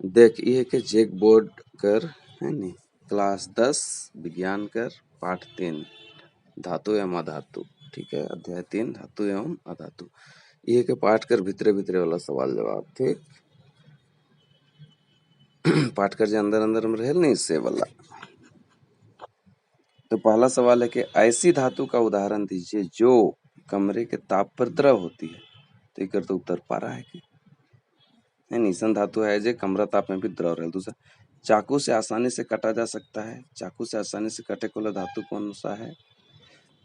देख ये के चेक बोर्ड कर है नी क्लास 10 विज्ञान कर पाठ 3 धातु एवं अधातु। ठीक है, अध्याय 3 धातु एवं अधातु। ये के पाठ कर भितरे भितरे वाला सवाल जवाब। ठीक पाठ कर जे अंदर अंदर में रहेल नहीं इससे वाला। तो पहला सवाल है कि ऐसी धातु का उदाहरण दीजिए जो कमरे के ताप पर द्रव होती है। तो एक तो उत्तर पारा है कि नहीं, ईसन धातु है जो कमरा ताप में भी द्रव रहे। दूसरा, चाकू से आसानी से काटा जा सकता है। चाकू से आसानी से कटे वाला धातु कौन सा है?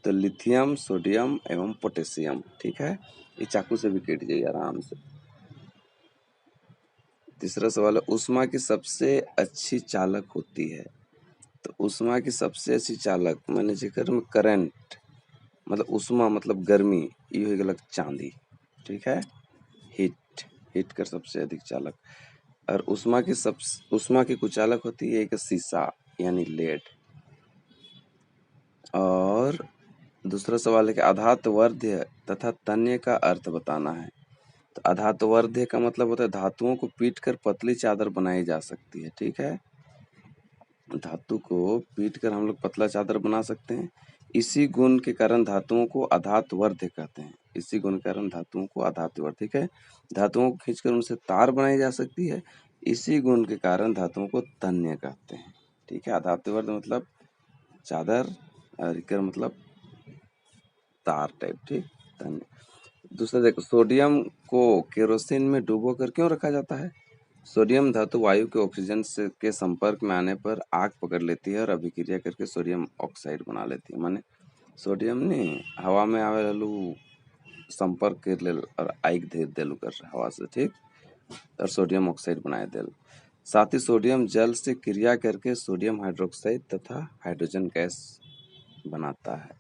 तो लिथियम, सोडियम एवं पोटेशियम। ठीक है, ये चाकू से भी कट जाइए आराम से। तीसरा सवाल है, ऊष्मा की सबसे अच्छी चालक होती है। तो ऊष्मा की सबसे अच्छी चालक मैंने जिक्र में करंट मतलब ऊष्मा मतलब गर्मी, ये हो गया चांदी। ठीक है, हीट हीट का सबसे अधिक चालक। और ऊष्मा की कुचालक होती है एक शीशा यानी लेड। और दूसरा सवाल है कि अधातुवर्ध्य तथा तन्य का अर्थ बताना है। तो अधातुवर्ध्य का मतलब होता है धातुओं को पीट कर पतली चादर बनाई जा सकती है। ठीक है, धातु को पीट कर हम लोग पतला चादर बना सकते हैं। इसी गुण के कारण धातुओं को अधातुवर्ध्य कहते हैं। इसी गुण के कारण धातुओं को अधातुवर्ध्य। ठीक है, धातुओं को खींचकर उनसे तार बनाई जा सकती है। इसी गुण के कारण धातुओं को तन्य कहते हैं। ठीक है, अधातुवर्ध्य मतलब चादर और इकर मतलब तार टाइप। ठीक, तन्य। दूसरा देखो, सोडियम को केरोसिन में डुबो कर क्यों रखा जाता है? सोडियम धातु वायु के ऑक्सीजन से के संपर्क में आने पर आग पकड़ लेती है और अभिक्रिया करके सोडियम ऑक्साइड बना लेती है। माने सोडियम ने हवा में आवे लू संपर्क कर ले और आग धीर देलू कर हवा से। ठीक, और सोडियम ऑक्साइड बनाए देल। साथ ही सोडियम जल से क्रिया करके सोडियम हाइड्रोक्साइड तथा हाइड्रोजन गैस बनाता है।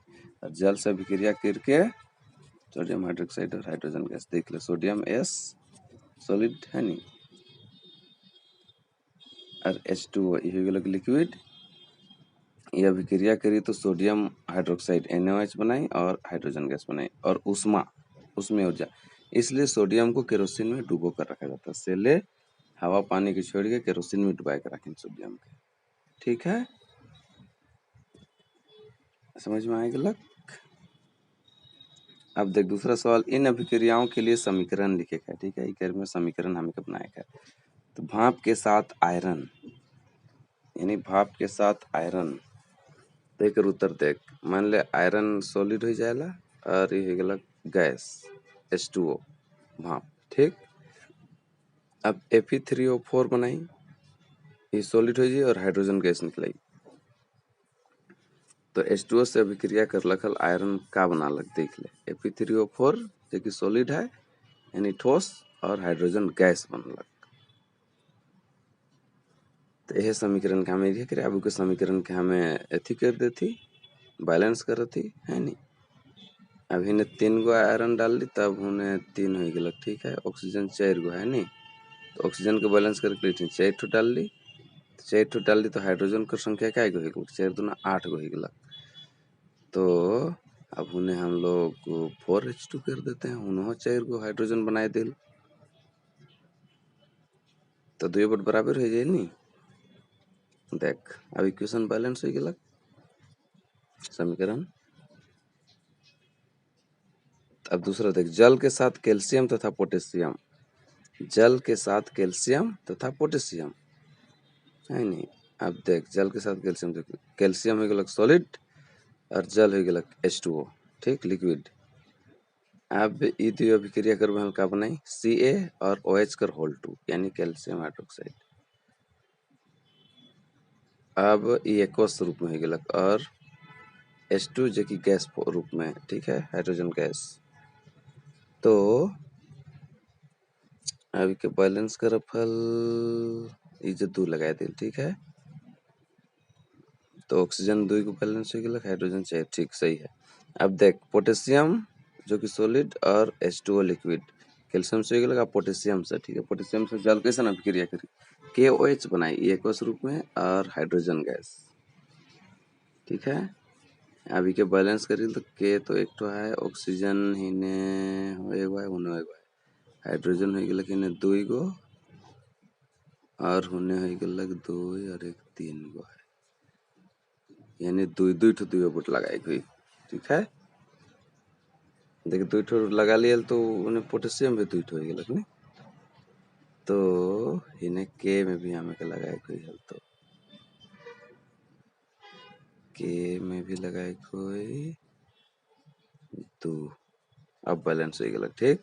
और जल से अभिक्रिया करके सोडियम हाइड्रोक्साइड और हाइड्रोजन गैस। देख ले, सोडियम एस सॉलिड है नी और H2O ये हो गया लिक्विड। ये अभिक्रिया करी तो सोडियम हाइड्रोक्साइड NaOH बनाई और हाइड्रोजन गैस बनाई और ऊष्मा उसमें ऊर्जा। इसलिए सोडियम को केरोसिन में डुबो कर रखा जाता है। सेले हवा पानी के छोड़ के केरोसिन में डुबा के रखें सोडियम के। ठीक है, समझ में आएगा लग। अब देख दूसरा सवाल, इन अभिक्रियाओं के लिए समीकरण लिखेगा। ठीक है, इकर में समीकरण हमें बनाएगा। तो भाप के साथ आयरन यानी भाप के साथ आयरन देख उत्तर देख। मान ले आयरन सॉलिड हो जाएगा और ये हो गया गैस H2O भाप। ठीक, अब Fe3O4 बनाई, ये सॉलिड हो जाए और हाइड्रोजन गैस निकलाई। तो H2O से अभिक्रिया कर लखल आयरन का बना लग। देख ले, Fe3O4 जो कि सॉलिड है यानी ठोस और हाइड्रोजन गैस बन लग। तो यह समीकरण के हमें लिख रहे। अब के समीकरण के हमें एथी कर देती बैलेंस करती है नी। अभी ने 3 गो आयरन डाल दी तब उन्हें 3 हो गया। ठीक है, ऑक्सीजन 4 गो है नी, तो ऑक्सीजन के बैलेंस करके 4 ठो डाल दी। 4 ठो डाल दी तो हाइड्रोजन की संख्या क्या गो हो? 4 दूना 8 गो हो गया। तो अब उन्हें हम लोग 4H2 कर देते हैं। उन्होंने 4 गो हाइड्रोजन बनाए दिल तो 2 बट बराबर हो जाए नी। देख अब इक्वेशन बैलेंस हो गया समीकरण। अब दूसरा देख, जल के साथ कैल्शियम तथा पोटेशियम। जल के साथ कैल्शियम तथा पोटेशियम है नहीं। अब देख, जल के साथ कैल्शियम, कैल्शियम हो गया सॉलिड और जल हो गया H2O। ठीक, लिक्विड। अब ये दो अभिक्रिया करबे हम का बनाई Ca और OH कर होल 2 यानी कैल्शियम हाइड्रोक्साइड। अब ये एक्वस रूप में हो गया और H2 जो कि गैस रूप में। ठीक है, हाइड्रोजन गैस। तो अभी के बैलेंस कर फल ये जो 2 लगा दिल। ठीक है, तो ऑक्सीजन 2 को बैलेंस हो गया, हाइड्रोजन 4। ठीक, सही है। अब देख, पोटेशियम जो कि सॉलिड और H2O लिक्विड, कैल्शियम से हो गया पोटेशियम से। ठीक है, पोटेशियम से जल कैसे अभिक्रिया करी KOH बनाई एक्वस रूप में और हाइड्रोजन गैस। ठीक है, अभी के बैलेंस करी तो के तो एक तो है ऑक्सीजन ही ने एगो है उन्हें एगो है हाइड्रोजन हो गया 2 गो और होने है गलक 2 और एक 3 गो है, यानी 2 ठो 2 बुट लगाई हुई। ठीक है, देख 2 ठो लगा लिया तो उन्हें पोटेशियम भी 2 ठो हो गलक ने, तो इन्हें के में भी हमें के लगाए हुई है, तो के में भी लगाए कोई 2, अब बैलेंस हो गलक। ठीक,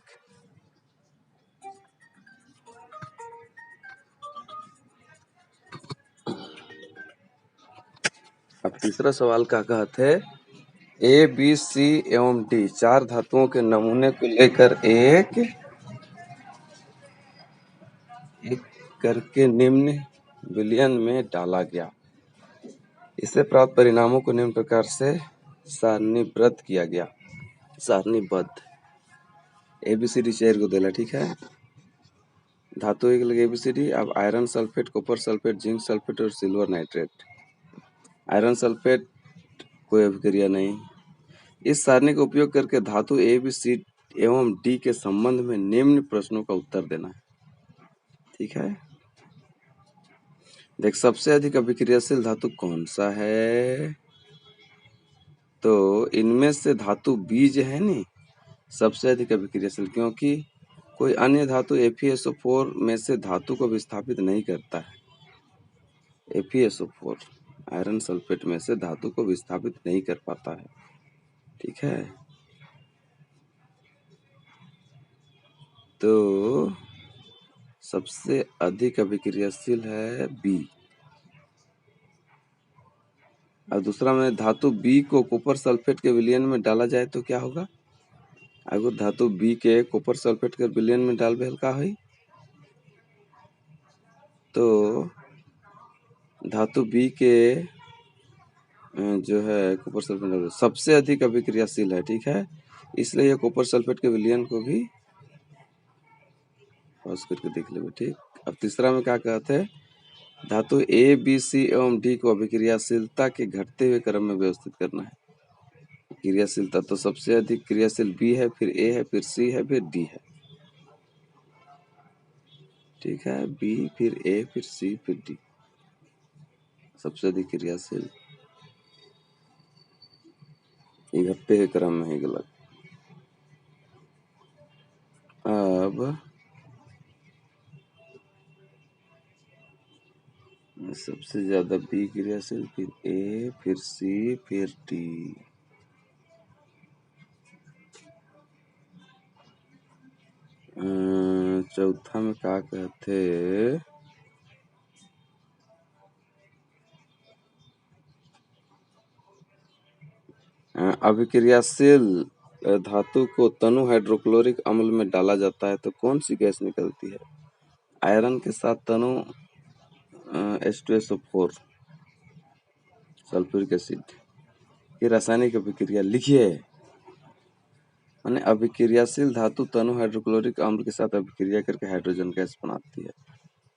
अब तीसरा सवाल का कहते है ए बी सी एवं डी 4 धातुओं के नमूने को लेकर एक करके निम्न विलयन में डाला गया। इससे प्राप्त परिणामों को निम्न प्रकार से सारणीबद्ध किया गया। सारणीबद्ध एबीसीडी 4 को देला। ठीक है, धातु एक लगे एबीसीडी। अब iron sulphate, copper sulphate, zinc sulphate और सिल्वर नाइट्रेट। आयरन सल्फेट कोई अभिक्रिया नहीं। इस सारणी का उपयोग करके धातु ए बी सी एवं डी के संबंध में निम्न प्रश्नों का उत्तर देना है। ठीक है, देख सबसे अधिक अभिक्रियाशील धातु कौन सा है, तो इनमें से धातु बीज है नी सबसे अधिक अभिक्रियाशील, क्योंकि कोई अन्य धातु FeSO4 में से धातु को विस्थापित नहीं करता है। FeSO4 आयरन सल्फेट में से धातु को विस्थापित नहीं कर पाता है। ठीक है, तो सबसे अधिक अभिक्रियाशील है बी। और दूसरा में धातु बी को कॉपर सल्फेट के विलयन में डाला जाए तो क्या होगा, अगर धातु बी के कॉपर सल्फेट के विलयन में डालबे हल्का हुई तो धातु बी के जो है कॉपर सल्फेट सबसे अधिक अभिक्रियाशील है। ठीक है, इसलिए ये कॉपर सल्फेट के विलयन को भी पॉज करके देख लेंगे। ठीक, अब तीसरा में क्या कहते हैं, धातु ए बी सी एवं डी को अभिक्रियाशीलता के घटते हुए क्रम में व्यवस्थित करना है। क्रियाशीलता तो सबसे अधिक क्रियाशील बी है, फिर ए है, फिर सी है, फिर डी है। ठीक है, बी फिर ए फिर सी फिर डी, सबसे अधिक क्रियाशील ये घटते हुए क्रम में ही गलत। अब सबसे ज्यादा बी क्रियाशील, फिर ए, फिर सी, फिर डी। चौथा में क्या कहते, अभिक्रियाशील धातु को तनु हाइड्रोक्लोरिक अम्ल में डाला जाता है तो कौन सी गैस निकलती है, आयरन के साथ तनु H2SO4 सल्फ्यूरिक एसिड। ये रासायनिक अभिक्रिया लिखिए, माने अभिक्रियाशील धातु तनु हाइड्रोक्लोरिक अम्ल के साथ अभिक्रिया करके हाइड्रोजन गैस बनाती है।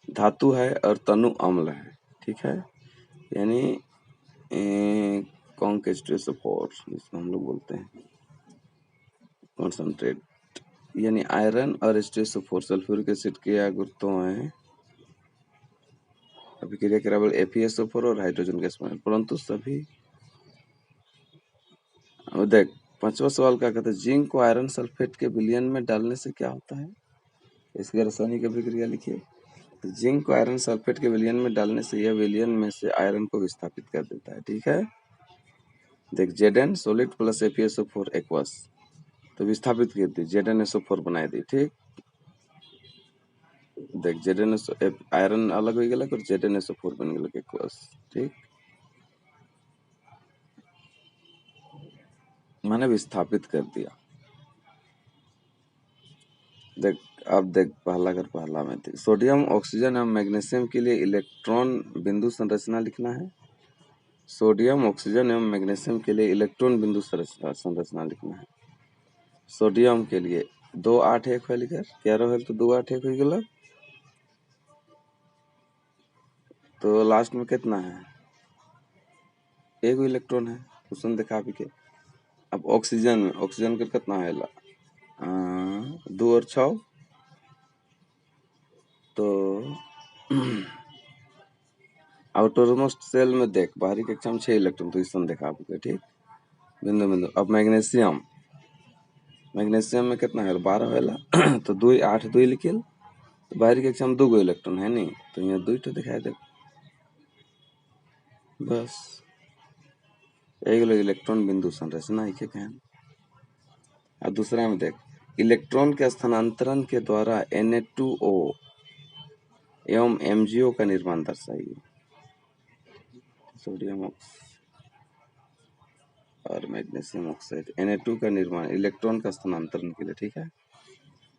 धातु है और तनु अम्ल है। ठीक है, यानी कॉन्क H2SO4 जिसको हम लोग बोलते हैं कॉन्सनट्रेट, यानी आयरन और H2SO4 सल्फ्यूरिक एसिड के गुरुत्व हैं अभिक्रिया के बराबर FeSO4 और हाइड्रोजन गैस बने, परंतु सभी। देख पांचवा सवाल क्या कहता है, जिंक को आयरन सल्फेट के विलयन में डालने से क्या होता है, इसकी रासायनिक अभिक्रिया लिखिए। तो जिंक को आयरन सल्फेट के विलयन में डालने से यह विलयन में से आयरन को विस्थापित कर देता है। ठीक है, देख Zn solid plus FeSO4 aqueous, तो विस्थापित कर दी ZnSO4 बनाई दी। ठीक, देख ZnSO आयरन अलग हो गया और ZnSO4 बन गया एक्वस। ठीक, मैंने विस्थापित कर दिया। देख अब देख पहला कर पहला में थी, सोडियम ऑक्सीजन एवं मैग्नीशियम के लिए इलेक्ट्रॉन बिंदु संरचना लिखना है। सोडियम ऑक्सीजन एवं मैग्नीशियम के लिए इलेक्ट्रॉन बिंदु संरचना लिखना है। सोडियम के लिए 2 8 1 है लिखा, क्या रहे तो 2 8 1 हो गया, तो लास्ट में कितना है, एक इलेक्ट्रॉन है, क्वेश्चन दिखा भी के। अब ऑक्सीजन में, ऑक्सीजन का कितना है 2 और 6, तो आउटरमोस्ट सेल में देख, बाहरी कक्षा में 6 इलेक्ट्रॉन तो इसन देखा आपको, ठीक। बिंदु बिंदु। अब मैग्नीशियम, मैग्नीशियम में कितना है 12 है तो 2 8 2 लिखिल, तो बाहरी कक्षा में 2 गो इलेक्ट्रॉन है नहीं, तो यहाँ 2 तो दिखाई दे बस। एक इलेक्ट्रॉन बिंदु संरचना है क्या कहन। अब दूसरा में देख, इलेक्ट्रॉन के स्थानांतरण के द्वारा Na2O एवं MgO का निर्माण दर्शाइए। सोडियम और मैग्नीशियम ऑक्साइड, Na2 का निर्माण इलेक्ट्रॉन का स्थानांतरण के लिए, ठीक है।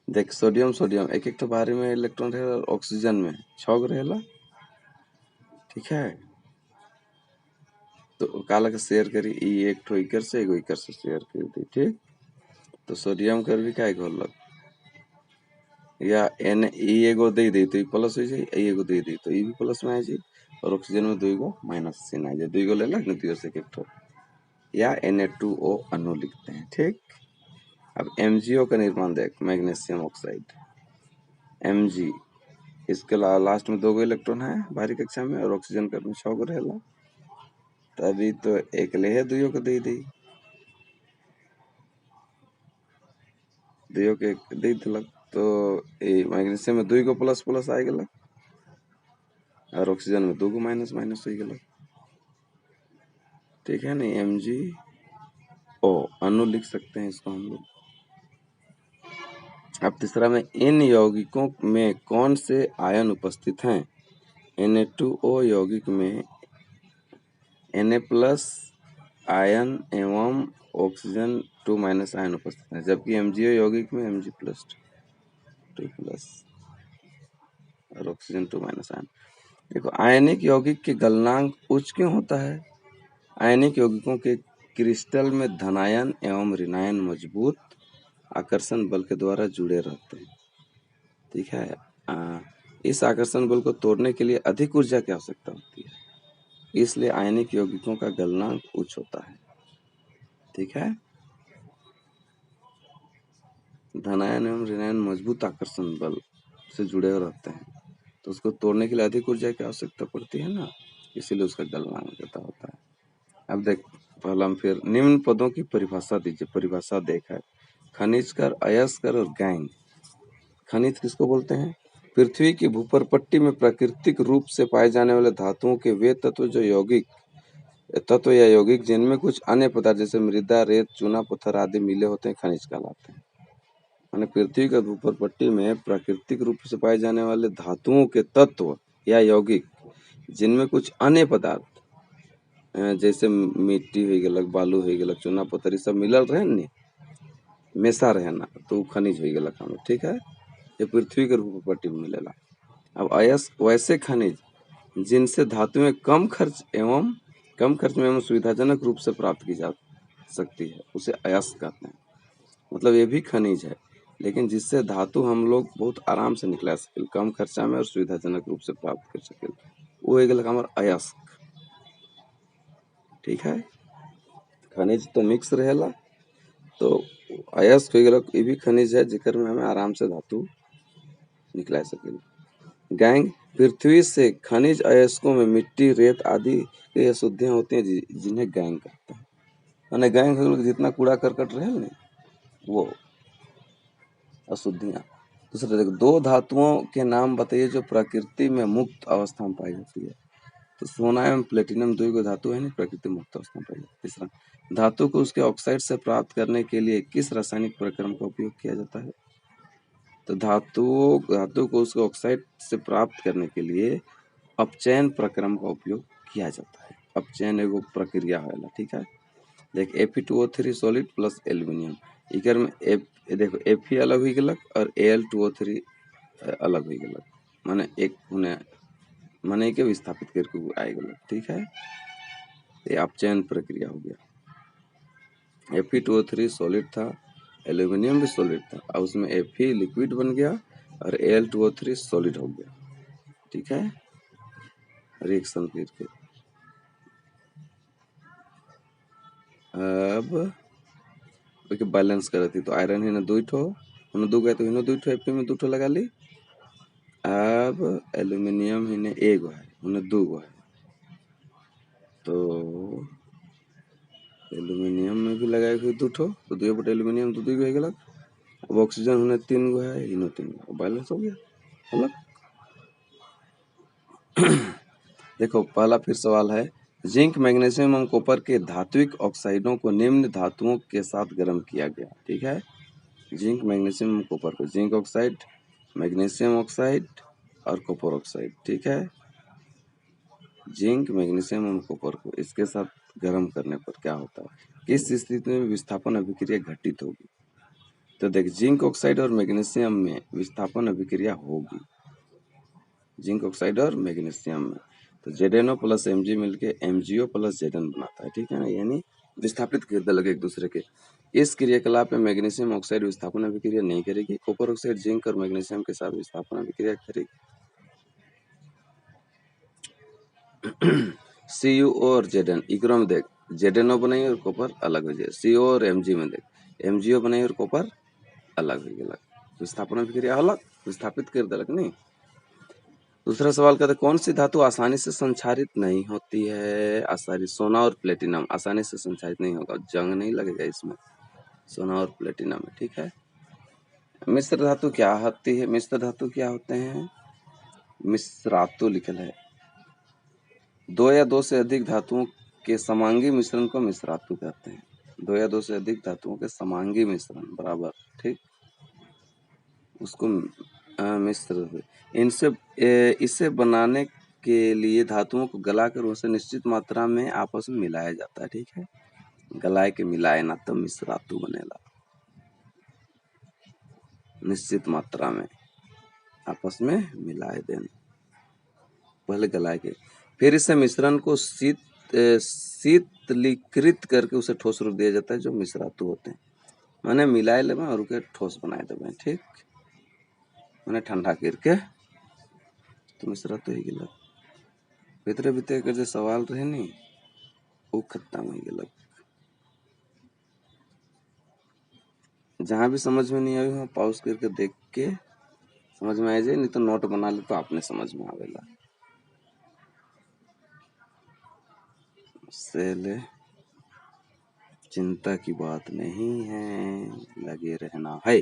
देख सोडियम सोडियम एक एक तो बाहरी में इलेक्ट्रॉन रहेला और ऑक्सीजन में 6 गो रहेला, ठीक है। तो काला के शेयर करी, ई एक ठो इकर से एगो इकर से शेयर कर दी, ठीक। तो सोडियम कर भी काय घोलक या एन ई एगो दे दी तो ई प्लस हो जाए, ई एगो दे दी तो ई भी प्लस में आ जाए, और ऑक्सीजन में 2 गो माइनस चिन्ह आ जाए, 2 गो लेला न 2 से एक ठो, या Na2O अणु लिखते हैं, ठीक। अब MgO का निर्माण देख, मैग्नीशियम ऑक्साइड Mg, इसके लास्ट में 2 गो इलेक्ट्रॉन है बाहरी कक्षा में, और ऑक्सीजन का 6 गो रहेला, तभी तो एक ले है 2 को दे दी, 2 के दे दिलक, तो मैग्नीशियम में 2 गो प्लस प्लस आ गलक, और ऑक्सीजन में 2 गो माइनस माइनस हो गलक, ठीक है नहीं। MgO अणु लिख सकते हैं इसको हम लोग। अब तीसरा में, इन यौगिकों में कौन से आयन उपस्थित हैं। Na2O यौगिक में Na प्लस आयन एवं ऑक्सीजन 2 माइनस आयन उपस्थित है, जबकि MgO यौगिक में Mg प्लस 2 प्लस और ऑक्सीजन 2 माइनस आयन। देखो आयनिक यौगिक के गलनांक उच्च क्यों होता है। आयनिक यौगिकों के क्रिस्टल में धनायन एवं ऋणायन मजबूत आकर्षण बल के द्वारा जुड़े रहते हैं, ठीक है। इस आकर्षण बल को तोड़ने के लिए अधिक ऊर्जा की आवश्यकता होती है, इसलिए आयनिक यौगिकों का गलनांक उच्च होता है, ठीक है। धनायन एवं ऋणायन मजबूत आकर्षण बल से जुड़े रहते हैं, तो उसको तोड़ने के लिए अधिक ऊर्जा की आवश्यकता पड़ती है ना, इसीलिए उसका गलनांक ज्यादा होता है। अब देख पहला हम फिर निम्न पदों की परिभाषा दीजिए। परिभाषा देखा, खनिजकर, अयस्कर और गैंग। खनिज किसको बोलते हैं। पृथ्वी की भूपर पट्टी में प्राकृतिक रूप से पाए जाने वाले धातुओं के वे तत्व जो यौगिक तत्व या यौगिक जिनमें कुछ अन्य पदार्थ जैसे मृदा, रेत, चूना, पत्थर आदि मिले होते हैं, खनिज कहलाते हैं। माने पृथ्वी का भूपर पट्टी में प्राकृतिक रूप से पाए जाने वाले धातुओं के तत्व या यौगिक जिनमें कुछ अन्य पदार्थ जैसे मिट्टी हो गलक, बालू हो गलक, चूना पत्थर सब मिलल रहे न मेसा रहे ना, तो खनिज हो गलक हमें, ठीक है। ये पृथ्वी के रूप पट्टी में मिलेला। अब अयस्क वैसे खनिज जिनसे धातुएं कम खर्च में एवं सुविधाजनक रूप से प्राप्त की जा सकती है, उसे अयस्क कहते हैं। मतलब ये भी खनिज है, लेकिन जिससे धातु हम लोग बहुत आराम से निकला सके, कम खर्चा में और सुविधाजनक रूप से प्राप्त कर सके, वो एक हमारा अयस्क, ठीक है। खनिज तो मिक्स रहेला, तो अयस्क हो गलक, ये भी खनिज है जेकर में हमें आराम से धातु निकला सके। गैंग पृथ्वी से खनिज अयस्कों में मिट्टी, रेत आदि की अशुद्धियां होती हैं जिन्हें गैंग कहते हैं। माने गैंग हो जितना कूड़ा करकट रहे ना वो अशुद्धियां। दूसरा देखो, 2 धातुओं के नाम बताइए जो प्रकृति में मुक्त अवस्था में पाई जाती है। तो सोना एवं प्लेटिनम 2 गो धातु है ना प्रकृति मुक्त अवस्था में पाई जाती है। तीसरा, धातु को उसके ऑक्साइड से प्राप्त करने के लिए किस रासायनिक प्रक्रम का उपयोग किया जाता है। तो धातु को उसके ऑक्साइड से प्राप्त करने के लिए अपचयन प्रक्रम का उपयोग किया जाता है। अपचयन एगो प्रक्रिया है, ठीक है। देख Fe2O3 सॉलिड प्लस एल्यूमिनियम, इकर में देखो Fe अलग हो गलक और Al2O3 अलग हो गलक, माने एक माने के विस्थापित करके आए गलक, ठीक है। ये अपचयन प्रक्रिया हो गया। Fe2O3 सॉलिड था, एल्यूमिनियम भी सॉलिड था, और उसमें Fe लिक्विड बन गया और Al2O3 सॉलिड हो गया, ठीक है। रिएक्शन करके अब बैलेंस करती, तो आयरन ही ना 2 ठो, 2 गए तो 2 ठो Fe में 2 ठो लगा ली, और मतलब एल्यूमिनियम हिने एगो है, उन्हें दूगो है, तो एल्यूमिनियम में भी लगाए हुए दू ठो, तो दो बटे एल्यूमिनियम तो दूगो हो गया। अब ऑक्सीजन उन्हें 3 गो है, इन्हों 3 गो, बैलेंस हो गया। मतलब देखो पहला फिर सवाल है, जिंक मैग्नीशियम एवं कॉपर के धात्विक ऑक्साइडों को निम्न धातुओं के साथ गर्म किया गया। ठीक है, जिंक मैग्नीशियम एवं कॉपर को, जिंक ऑक्साइड, मैग्नीशियम ऑक्साइड और कॉपर ऑक्साइड। ठीक है, जिंक मैग्नीशियम एवं कॉपर को इसके साथ गर्म करने पर क्या होता है, किस स्थिति में विस्थापन अभिक्रिया घटित होगी। तो देख, जिंक ऑक्साइड और मैग्नीशियम में विस्थापन अभिक्रिया होगी, जिंक ऑक्साइड और मैग्नीशियम में, तो ZnO प्लस Mg मिलके MgO प्लस Zn बनाता है। ठीक है ना, यानी विस्थापित कर देलक एक दूसरे के। इस क्रियाकलाप में मैग्नीशियम ऑक्साइड विस्थापन अभिक्रिया नहीं करेगी, कॉपर ऑक्साइड जिंक और मैग्नीशियम के साथ विस्थापन अभिक्रिया करेगी। CuO और Zn इकरो में देख, ZnO बनाई और कॉपर अलग हो जाए, CO और Mg में देख, MgO बनाई और कॉपर अलग हो गया, विस्थापन अभिक्रिया अलग विस्थापित कर देलक नहीं। दूसरा सवाल कहते हैं, कौन सी धातु आसानी से संक्षारित नहीं होती है। आसानी, सोना और प्लेटिनम आसानी से संक्षारित नहीं होगा, जंग नहीं लगेगा इसमें, सोना और प्लेटिनम में। ठीक है, मिश्र धातु क्या होती है, मिश्र धातु क्या होते हैं, मिश्रातु लिखल है, दो या दो से अधिक धातुओं के समांगी मिश्रण को मिश्रातु कहते हैं। दो या दो से अधिक धातुओं के समांगी मिश्रण बराबर, ठीक, उसको मिश्र, इनसे इसे बनाने के लिए धातुओं को गलाकर उसे निश्चित मात्रा में आपस में मिलाया जाता है। ठीक है, गलाए के मिलाए ना तो मिश्रातु बनेला, निश्चित मात्रा में आपस में मिलाए देना, पहले गलाए के, फिर इसे मिश्रण को शीतलीकृत करके उसे ठोस रूप दिया जाता है, जो मिश्रातु होते हैं। मैंने मिलाए ले और उके ठोस बनाए देवे, ठीक, मैंने ठंडा करके तो मिश्रातु ही गिला। भीतरे भीतर के जो सवाल रहे नहीं वो खत्म हो गया। जहाँ भी समझ में नहीं आई वहाँ पॉज करके देख के समझ में आ जाए, नहीं तो नोट बना ले तो आपने समझ में आवेला। ले चिंता की बात नहीं है, लगे रहना है।